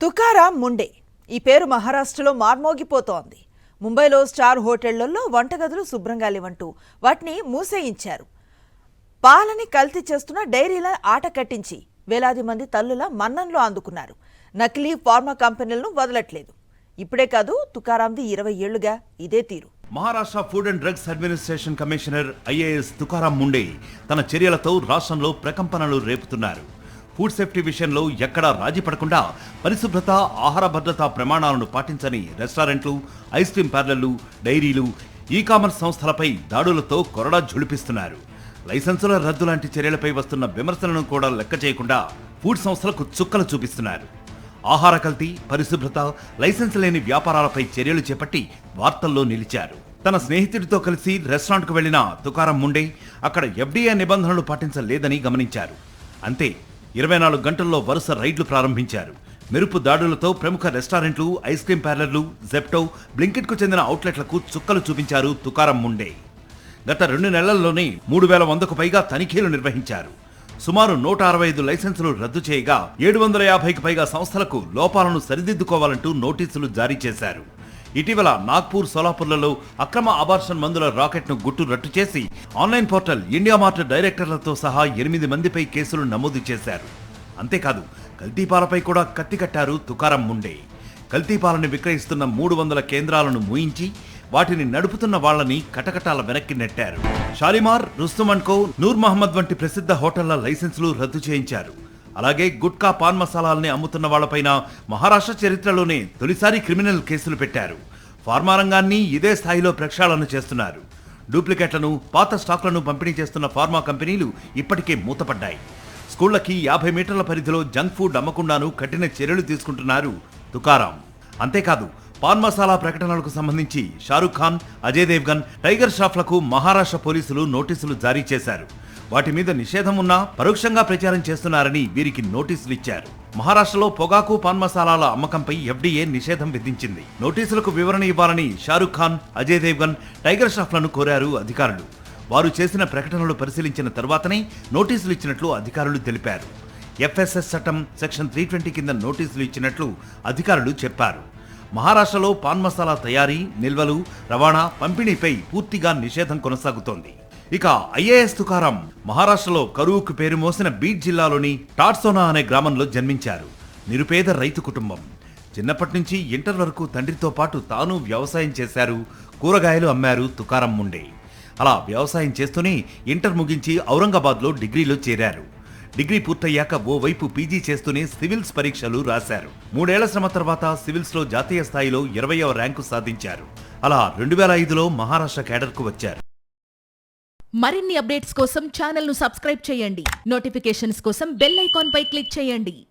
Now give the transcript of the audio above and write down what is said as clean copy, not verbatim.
తుకారాం ముండే ఈ పేరు మహారాష్ట్రలో మార్మోగిపోతోంది. ముంబైలో స్టార్ హోటళ్లలో వంటగదులు శుభ్రంగా లేవంటూ వాటిని మూసేయించారు. పాలని కల్తీ చేస్తున్న డైరీల ఆట కట్టించి వేలాది మంది తల్లుల మన్ననలు అందుకున్నారు. నకిలీ ఫార్మా కంపెనీలను వదలట్లేదు. ఇప్పుడే కాదు, తుకారాంది 20 ఏళ్లుగా ఇదే తీరు. Maharashtra food and drugs administration commissioner IAS Tukaram Munde తన చర్యలతో రాష్ట్రంలో ప్రకంపనలు రేపుతున్నారు. ఫుడ్ సేఫ్టీ విషయంలో ఎక్కడా రాజీ పడకుండా పరిశుభ్రత, ఆహార భద్రతా ప్రమాణాలను పాటించని రెస్టారెంట్లు, ఐస్ క్రీం పార్లర్లు, డైరీలు, ఈ-కామర్స్ సంస్థలపై దాడులతో కొరడా ఝుళిపిస్తున్నారు. లైసెన్సుల రద్దు లాంటి చర్యలపై వస్తున్న విమర్శలను కూడా లెక్క చేయకుండా ఫుడ్ సంస్థలకు చుక్కలు చూపిస్తున్నారు. ఆహార కల్తీ, పరిశుభ్రత, లైసెన్స్ లేని వ్యాపారాలపై చర్యలు చేపట్టి వార్తల్లో నిలిచారు. తన స్నేహితుడితో కలిసి రెస్టారెంట్కు వెళ్లిన తుకారాం ముండే అక్కడ ఎఫ్డీఏ నిబంధనలు పాటించలేదని గమనించారు. అంతే, 24 గంటల్లో వరుస రైడ్లు ప్రారంభించారు. మెరుపు దాడులతో ప్రముఖ రెస్టారెంట్లు, ఐస్ క్రీం పార్లర్లు, జెప్టో, బ్లింకిట్కు చెందిన అవుట్లెట్లకు చుక్కలు చూపించారు తుకారాం ముండే. గత 2 నెలల్లోనే 3100కు పైగా తనిఖీలు నిర్వహించారు. సుమారు 165 లైసెన్సులు రద్దు చేయగా 750కి పైగా సంస్థలకు లోపాలను సరిదిద్దుకోవాలంటూ నోటీసులు జారీ చేశారు. ఇటీవల నాగ్పూర్, సోలాపూర్లలో అక్రమ అబార్షన్ మందుల రాకెట్ను గుట్టు రట్టు చేసి ఆన్లైన్ పోర్టల్ ఇండియా మార్ట్ డైరెక్టర్లతో సహా 8 మందిపై కేసులు నమోదు చేశారు. అంతేకాదు, కల్తీపాలపై కూడా కత్తికట్టారు తుకారాం ముండే. కల్తీపాలను విక్రయిస్తున్న 300 కేంద్రాలను మూయించి వాటిని నడుపుతున్న వాళ్లని కటకటాల వెనక్కి నెట్టారు. షాలిమార్, రుస్తుమ్ అండ్ కో, నూర్ మహమ్మద్ వంటి ప్రసిద్ధ హోటళ్ల లైసెన్సులు రద్దు చేయించారు. అలాగే గుట్కా, పాన్ మసాలాల్ని అమ్ముతున్న వాళ్లపైన మహారాష్ట్ర చరిత్రలోనే తొలిసారి క్రిమినల్ కేసులు పెట్టారు. ఫార్మా రంగాన్ని ఇదే స్థాయిలో ప్రక్షాళన చేస్తున్నారు. డూప్లికేట్లను, పాత స్టాక్లను పంపిణీ చేస్తున్న ఫార్మా కంపెనీలు ఇప్పటికే మూతపడ్డాయి. స్కూళ్లకి 50 మీటర్ల పరిధిలో జంక్ ఫుడ్ అమ్మకుండాను కఠిన చర్యలు తీసుకుంటున్నారు తుకారాం. అంతేకాదు, పాన్ మసాలా ప్రకటనలకు సంబంధించి షారుఖ్ ఖాన్, అజయ్ దేవ్గన్, టైగర్ ష్రాఫ్లకు మహారాష్ట్ర పోలీసులు నోటీసులు జారీ చేశారు. వాటి మీద నిషేధం ఉన్నా పరోక్షంగా ప్రచారం చేస్తున్నారని వీరికి నోటీసులు ఇచ్చారు. మహారాష్ట్రలో పొగాకు, పాన్ మసాలాల అమ్మకంపై ఎఫ్డీఏ నిషేధం విధించింది. నోటీసులకు వివరణ ఇవ్వాలని షారుఖ్ ఖాన్, అజయ్ దేవ్గన్, టైగర్ ష్రాఫ్లను కోరారు అధికారులు. వారు చేసిన ప్రకటనలు పరిశీలించిన తర్వాతనే నోటీసులు ఇచ్చినట్లు అధికారులు తెలిపారు. ఎఫ్ఎస్ఎస్ చట్టం సెక్షన్ 320 కింద నోటీసులు ఇచ్చినట్లు అధికారులు చెప్పారు. మహారాష్ట్రలో పాన్ మసాలా తయారీ, నిల్వలు, రవాణా, పంపిణీపై పూర్తిగా నిషేధం కొనసాగుతోంది. ఇక ఐఏఎస్ తుకారాం మహారాష్ట్రలో కరువుకు పేరు మోసిన బీడ్ జిల్లాలోని టాట్సోనా అనే గ్రామంలో జన్మించారు. నిరుపేద రైతు కుటుంబం. చిన్నప్పటి నుంచి ఇంటర్ వరకు తండ్రితో పాటు తాను వ్యవసాయం చేశారు. కూరగాయలు అమ్మారు తుకారాం ముండే. అలా వ్యవసాయం చేస్తూనే ఇంటర్ ముగించి ఔరంగాబాద్లో డిగ్రీలో చేరారు. డిగ్రీ పూర్తయ్యాక ఓవైపు పీజీ చేస్తూనే సివిల్స్ పరీక్షలు రాశారు. 3 ఏళ్ల శ్రమ తర్వాత సివిల్స్లో జాతీయ స్థాయిలో 20వ ర్యాంకు సాధించారు. అలా 2005లో మహారాష్ట్ర కేడర్కు వచ్చారు. మరిన్ని అప్డేట్స్ కోసం ఛానల్ను సబ్స్క్రైబ్ చేయండి. నోటిఫికేషన్స్ కోసం బెల్ ఐకాన్ పై క్లిక్ చేయండి.